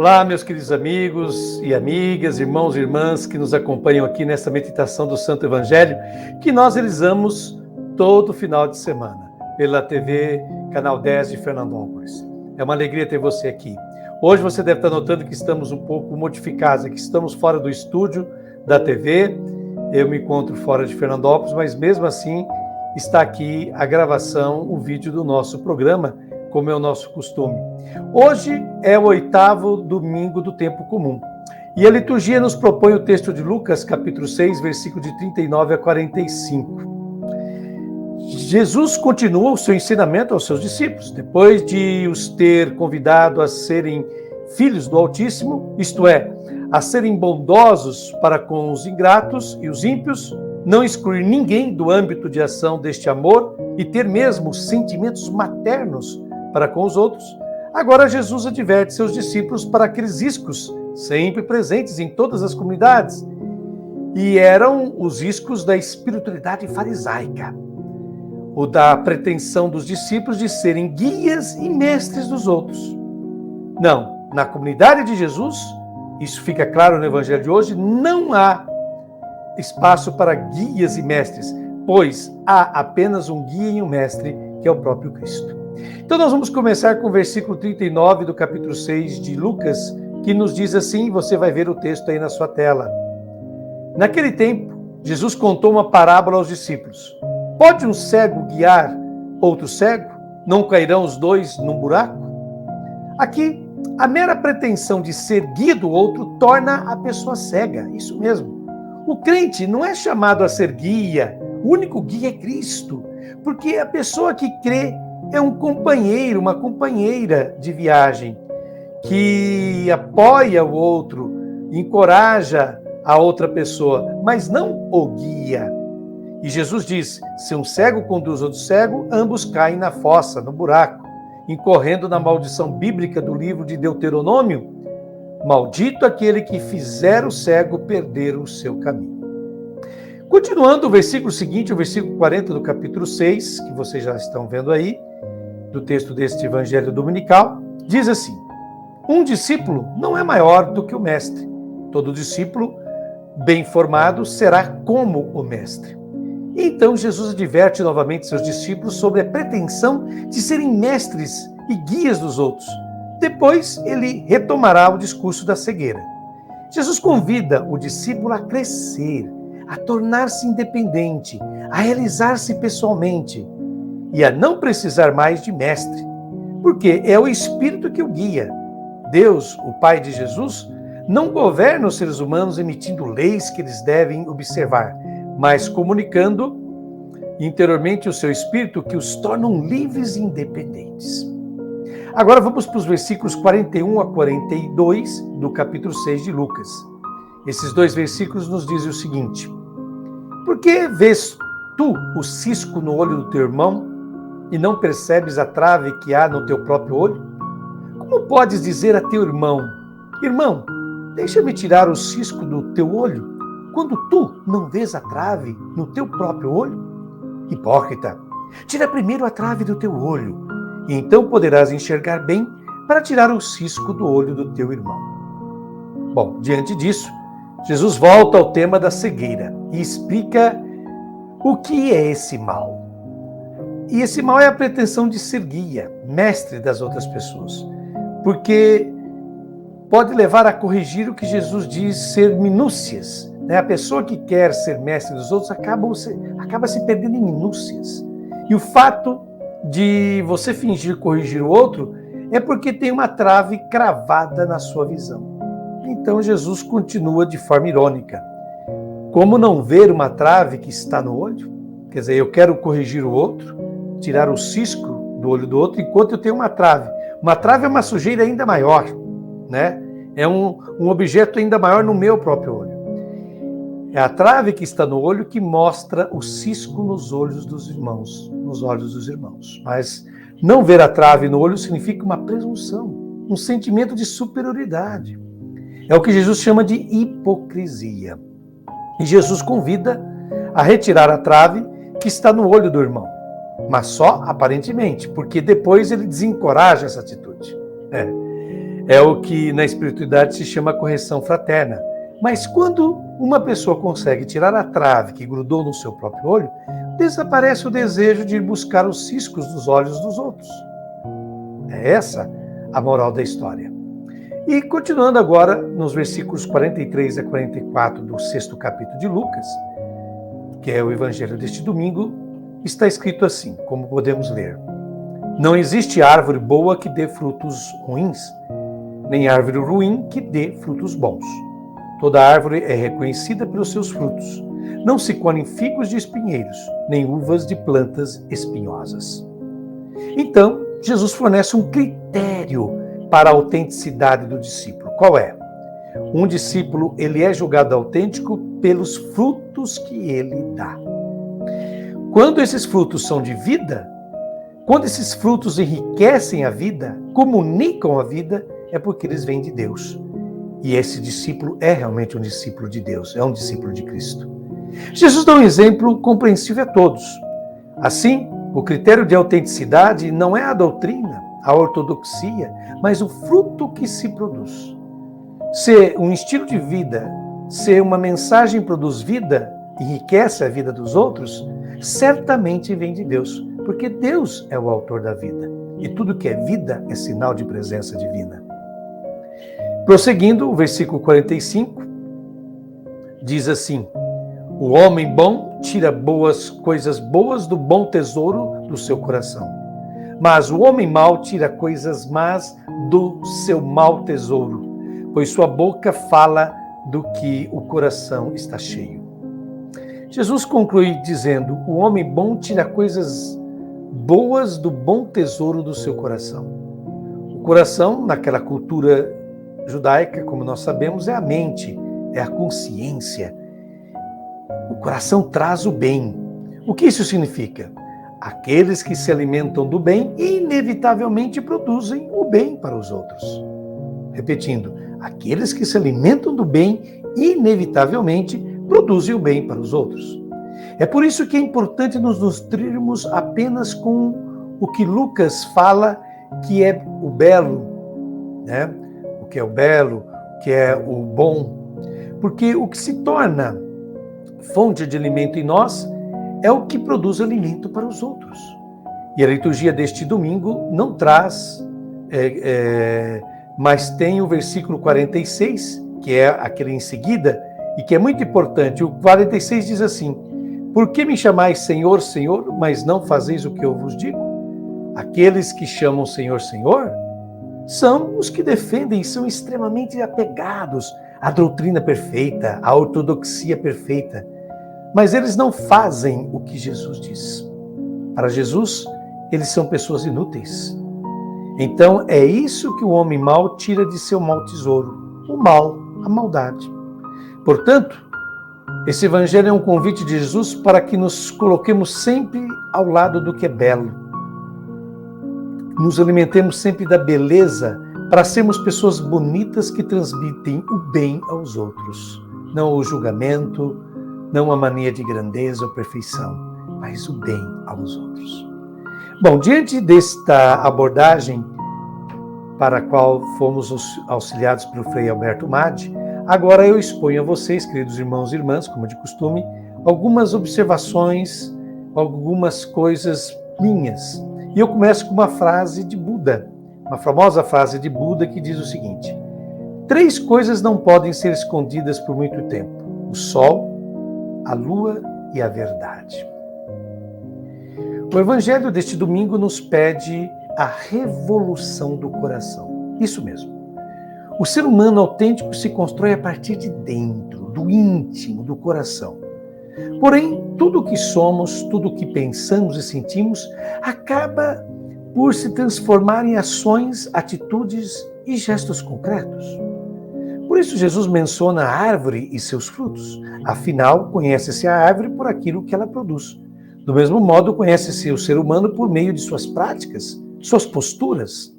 Olá, meus queridos amigos e amigas, irmãos e irmãs que nos acompanham aqui nesta meditação do Santo Evangelho, que nós realizamos todo final de semana, pela TV Canal 10 de Fernandópolis. É uma alegria ter você aqui. Hoje você deve estar notando que estamos um pouco modificados, que estamos fora do estúdio da TV. Eu me encontro fora de Fernandópolis, mas mesmo assim está aqui a gravação, o vídeo do nosso programa, como é o nosso costume. Hoje é o 8º domingo do tempo comum. E a liturgia nos propõe o texto de Lucas, capítulo 6, versículo de 39 a 45. Jesus continua o seu ensinamento aos seus discípulos. Depois de os ter convidado a serem filhos do Altíssimo, isto é, a serem bondosos para com os ingratos e os ímpios, não excluir ninguém do âmbito de ação deste amor e ter mesmo sentimentos maternos para com os outros, agora Jesus adverte seus discípulos para aqueles riscos sempre presentes em todas as comunidades, e eram os riscos da espiritualidade farisaica, o da pretensão dos discípulos de serem guias e mestres dos outros. Não, na comunidade de Jesus, isso fica claro no Evangelho de hoje, não há espaço para guias e mestres, pois há apenas um guia e um mestre, que é o próprio Cristo. Então nós vamos começar com o versículo 39 do capítulo 6 de Lucas, que nos diz assim, você vai ver o texto aí na sua tela. Naquele tempo, Jesus contou uma parábola aos discípulos. Pode um cego guiar outro cego? Não cairão os dois num buraco? Aqui, a mera pretensão de ser guia do outro torna a pessoa cega, isso mesmo. O crente não é chamado a ser guia, o único guia é Cristo, porque a pessoa que crê é um companheiro, uma companheira de viagem, que apoia o outro, encoraja a outra pessoa, mas não o guia. E Jesus diz, se um cego conduz outro cego, ambos caem na fossa, no buraco, incorrendo na maldição bíblica do livro de Deuteronômio, maldito aquele que fizer o cego perder o seu caminho. Continuando o versículo seguinte, o versículo 40 do capítulo 6, que vocês já estão vendo aí, do texto deste evangelho dominical, diz assim, um discípulo não é maior do que o mestre. Todo discípulo bem formado será como o mestre. Então Jesus adverte novamente seus discípulos sobre a pretensão de serem mestres e guias dos outros. Depois ele retomará o discurso da cegueira. Jesus convida o discípulo a crescer, a tornar-se independente, a realizar-se pessoalmente e a não precisar mais de mestre, porque é o Espírito que o guia. Deus, o Pai de Jesus, não governa os seres humanos emitindo leis que eles devem observar, mas comunicando interiormente o seu Espírito que os tornam livres e independentes. Agora vamos para os versículos 41 a 42 do capítulo 6 de Lucas. Esses dois versículos nos dizem o seguinte, por que vês tu o cisco no olho do teu irmão e não percebes a trave que há no teu próprio olho? Como podes dizer a teu irmão, irmão, deixa-me tirar o cisco do teu olho, quando tu não vês a trave no teu próprio olho? Hipócrita, tira primeiro a trave do teu olho, e então poderás enxergar bem para tirar o cisco do olho do teu irmão. Bom, diante disso, Jesus volta ao tema da cegueira e explica o que é esse mal. E esse mal é a pretensão de ser guia, mestre das outras pessoas, porque pode levar a corrigir o que Jesus diz ser minúcias. A pessoa que quer ser mestre dos outros acaba se perdendo em minúcias. E o fato de você fingir corrigir o outro é porque tem uma trave cravada na sua visão. Então Jesus continua de forma irônica. Como não ver uma trave que está no olho? Quer dizer, eu quero corrigir o outro, tirar o cisco do olho do outro, enquanto eu tenho uma trave. Uma trave é uma sujeira ainda maior, né? É um objeto ainda maior no meu próprio olho. É a trave que está no olho que mostra o cisco nos olhos dos irmãos, nos olhos dos irmãos. Mas não ver a trave no olho significa uma presunção, um sentimento de superioridade. É o que Jesus chama de hipocrisia. E Jesus convida a retirar a trave que está no olho do irmão. Mas só aparentemente, porque depois ele desencoraja essa atitude. É o que na espiritualidade se chama correção fraterna. Mas quando uma pessoa consegue tirar a trave que grudou no seu próprio olho, desaparece o desejo de ir buscar os ciscos dos olhos dos outros. É essa a moral da história. E continuando agora nos versículos 43 a 44 do 6º capítulo de Lucas, que é o evangelho deste domingo, está escrito assim, como podemos ler: Não existe árvore boa que dê frutos ruins, nem árvore ruim que dê frutos bons. Toda árvore é reconhecida pelos seus frutos. Não se colhem figos de espinheiros, nem uvas de plantas espinhosas. Então, Jesus fornece um critério para a autenticidade do discípulo. Qual é? Um discípulo, ele é julgado autêntico pelos frutos que ele dá. Quando esses frutos são de vida, quando esses frutos enriquecem a vida, comunicam a vida, é porque eles vêm de Deus. E esse discípulo é realmente um discípulo de Deus, é um discípulo de Cristo. Jesus dá um exemplo compreensível a todos. Assim, o critério de autenticidade não é a doutrina, a ortodoxia, mas o fruto que se produz. Se um estilo de vida, se uma mensagem produz vida, enriquece a vida dos outros, certamente vem de Deus, porque Deus é o autor da vida. E tudo que é vida é sinal de presença divina. Prosseguindo, o versículo 45 diz assim: O homem bom tira coisas boas do bom tesouro do seu coração, mas o homem mau tira coisas más do seu mau tesouro, pois sua boca fala do que o coração está cheio. Jesus conclui dizendo: O homem bom tira coisas boas do bom tesouro do seu coração. O coração, naquela cultura judaica, como nós sabemos, é a mente, é a consciência. O coração traz o bem. O que isso significa? Aqueles que se alimentam do bem inevitavelmente produzem o bem para os outros. Repetindo, aqueles que se alimentam do bem inevitavelmente produzem o bem para os outros. É por isso que é importante nos nutrirmos apenas com o que Lucas fala que é o belo, né? O que é o belo, o que é o bom. Porque o que se torna fonte de alimento em nós é o que produz alimento para os outros. E a liturgia deste domingo não traz, mas tem o versículo 46, que é aquele em seguida, e que é muito importante. O 46 diz assim: Por que me chamais Senhor, Senhor, mas não fazeis o que eu vos digo? Aqueles que chamam Senhor, Senhor, são os que defendem e são extremamente apegados à doutrina perfeita, à ortodoxia perfeita. Mas eles não fazem o que Jesus diz. Para Jesus, eles são pessoas inúteis. Então, é isso que o homem mau tira de seu mau tesouro, o mal, a maldade. Portanto, esse evangelho é um convite de Jesus para que nos coloquemos sempre ao lado do que é belo. Nos alimentemos sempre da beleza para sermos pessoas bonitas que transmitem o bem aos outros. Não o julgamento, não a mania de grandeza ou perfeição, mas o bem aos outros. Bom, diante desta abordagem para a qual fomos auxiliados pelo Frei Alberto Madi, agora eu exponho a vocês, queridos irmãos e irmãs, como de costume, algumas observações, algumas coisas minhas. E eu começo com uma frase de Buda, uma famosa frase de Buda que diz o seguinte: 3 coisas não podem ser escondidas por muito tempo: o sol, a lua e a verdade. O evangelho deste domingo nos pede a revolução do coração. Isso mesmo. O ser humano autêntico se constrói a partir de dentro, do íntimo, do coração. Porém, tudo o que somos, tudo o que pensamos e sentimos, acaba por se transformar em ações, atitudes e gestos concretos. Por isso, Jesus menciona a árvore e seus frutos. Afinal, conhece-se a árvore por aquilo que ela produz. Do mesmo modo, conhece-se o ser humano por meio de suas práticas, suas posturas.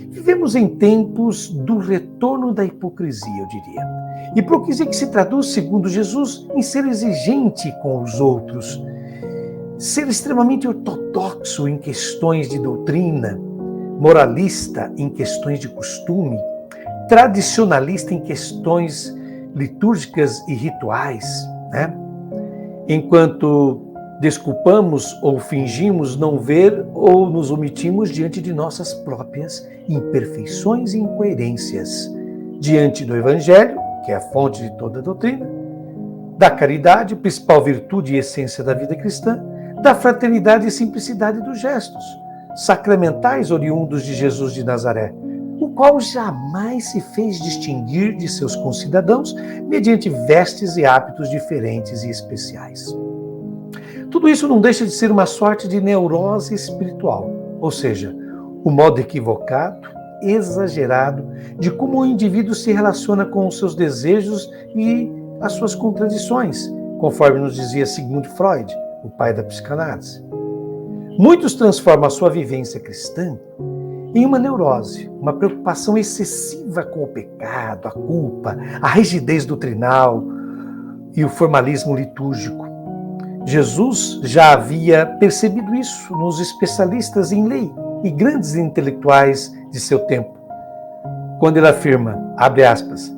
Vivemos em tempos do retorno da hipocrisia, eu diria. Hipocrisia que se traduz, segundo Jesus, em ser exigente com os outros, ser extremamente ortodoxo em questões de doutrina, moralista em questões de costume, tradicionalista em questões litúrgicas e rituais, né? Enquanto desculpamos ou fingimos não ver ou nos omitimos diante de nossas próprias imperfeições e incoerências, diante do Evangelho, que é a fonte de toda a doutrina, da caridade, principal virtude e essência da vida cristã, da fraternidade e simplicidade dos gestos sacramentais oriundos de Jesus de Nazaré, o qual jamais se fez distinguir de seus concidadãos mediante vestes e hábitos diferentes e especiais. Tudo isso não deixa de ser uma sorte de neurose espiritual, ou seja, o modo equivocado, exagerado, de como o indivíduo se relaciona com os seus desejos e as suas contradições, conforme nos dizia Sigmund Freud, o pai da psicanálise. Muitos transformam a sua vivência cristã em uma neurose, uma preocupação excessiva com o pecado, a culpa, a rigidez doutrinal e o formalismo litúrgico. Jesus já havia percebido isso nos especialistas em lei e grandes intelectuais de seu tempo, quando ele afirma, abre aspas,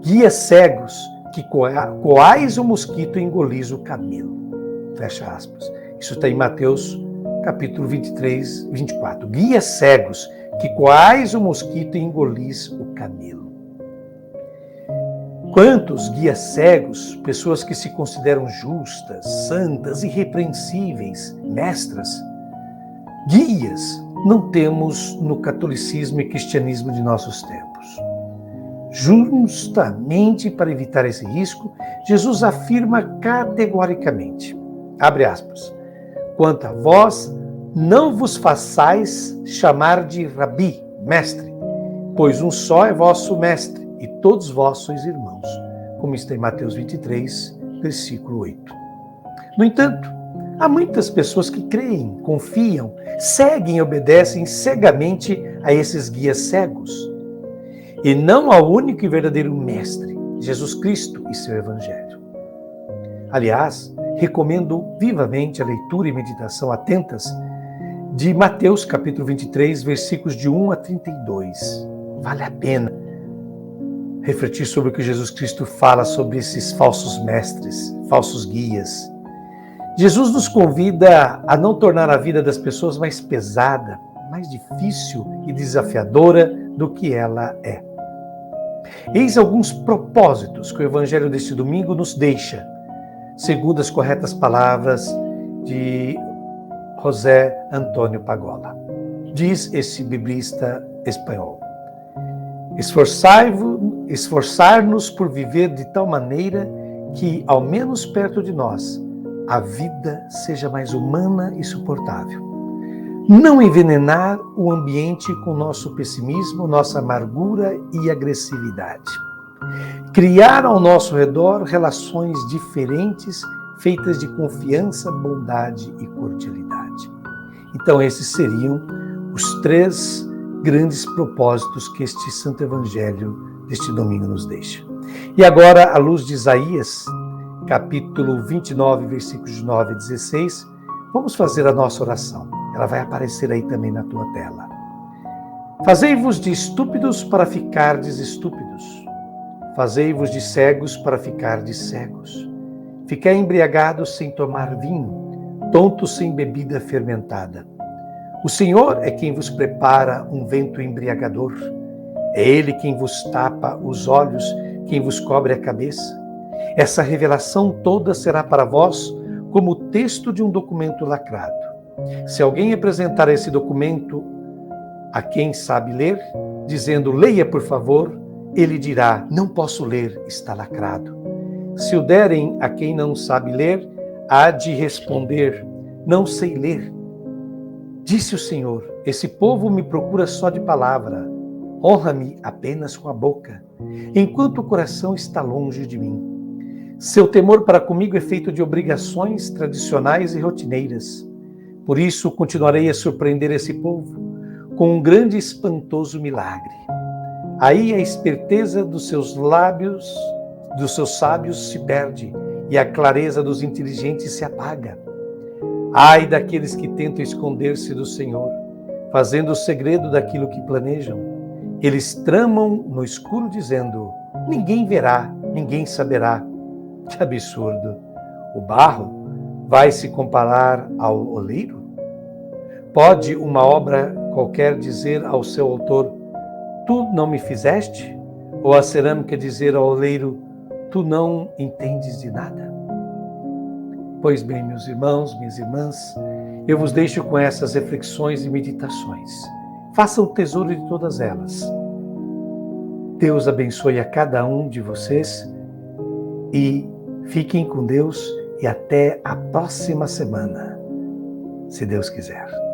guia cegos que coais o mosquito e engolis o camelo, fecha aspas. Isso está em Mateus capítulo 23, 24. Guia cegos que coais o mosquito e engolis o camelo. Quantos guias cegos, pessoas que se consideram justas, santas, irrepreensíveis, mestras, guias, não temos no catolicismo e cristianismo de nossos tempos. Justamente para evitar esse risco, Jesus afirma categoricamente, abre aspas, quanto a vós, não vos façais chamar de rabi, mestre, pois um só é vosso mestre, e todos vós sois irmãos, como está em Mateus 23, versículo 8. No entanto, há muitas pessoas que creem, confiam, seguem e obedecem cegamente a esses guias cegos, e não ao único e verdadeiro mestre, Jesus Cristo e seu Evangelho. Aliás, recomendo vivamente a leitura e meditação atentas de Mateus capítulo 23, versículos de 1 a 32. Vale a pena refletir sobre o que Jesus Cristo fala sobre esses falsos mestres, falsos guias. Jesus nos convida a não tornar a vida das pessoas mais pesada, mais difícil e desafiadora do que ela é. Eis alguns propósitos que o Evangelho deste domingo nos deixa, segundo as corretas palavras de José Antônio Pagola. Diz esse biblista espanhol: esforçar-nos por viver de tal maneira que, ao menos perto de nós, a vida seja mais humana e suportável. Não envenenar o ambiente com nosso pessimismo, nossa amargura e agressividade. Criar ao nosso redor relações diferentes, feitas de confiança, bondade e cordialidade. Então, esses seriam os 3 grandes propósitos que este Santo Evangelho deste domingo nos deixa. E agora, à luz de Isaías, capítulo 29, versículos de 9 a 16, vamos fazer a nossa oração. Ela vai aparecer aí também na tua tela. Fazei-vos de estúpidos para ficardes estúpidos. Fazei-vos de cegos para ficardes cegos. Ficai embriagados sem tomar vinho, tontos sem bebida fermentada. O Senhor é quem vos prepara um vento embriagador. É Ele quem vos tapa os olhos, quem vos cobre a cabeça. Essa revelação toda será para vós como o texto de um documento lacrado. Se alguém apresentar esse documento a quem sabe ler, dizendo, leia por favor, ele dirá, não posso ler, está lacrado. Se o derem a quem não sabe ler, há de responder, não sei ler. Disse o Senhor, esse povo me procura só de palavra, honra-me apenas com a boca, enquanto o coração está longe de mim. Seu temor para comigo é feito de obrigações tradicionais e rotineiras. Por isso, continuarei a surpreender esse povo com um grande e espantoso milagre. Aí a esperteza dos seus lábios, dos seus sábios se perde e a clareza dos inteligentes se apaga. Ai daqueles que tentam esconder-se do Senhor, fazendo o segredo daquilo que planejam. Eles tramam no escuro dizendo: ninguém verá, ninguém saberá. Que absurdo! O barro vai se comparar ao oleiro? Pode uma obra qualquer dizer ao seu autor: tu não me fizeste? Ou a cerâmica dizer ao oleiro: tu não entendes de nada? Pois bem, meus irmãos, minhas irmãs, eu vos deixo com essas reflexões e meditações. Façam o tesouro de todas elas. Deus abençoe a cada um de vocês e fiquem com Deus e até a próxima semana, se Deus quiser.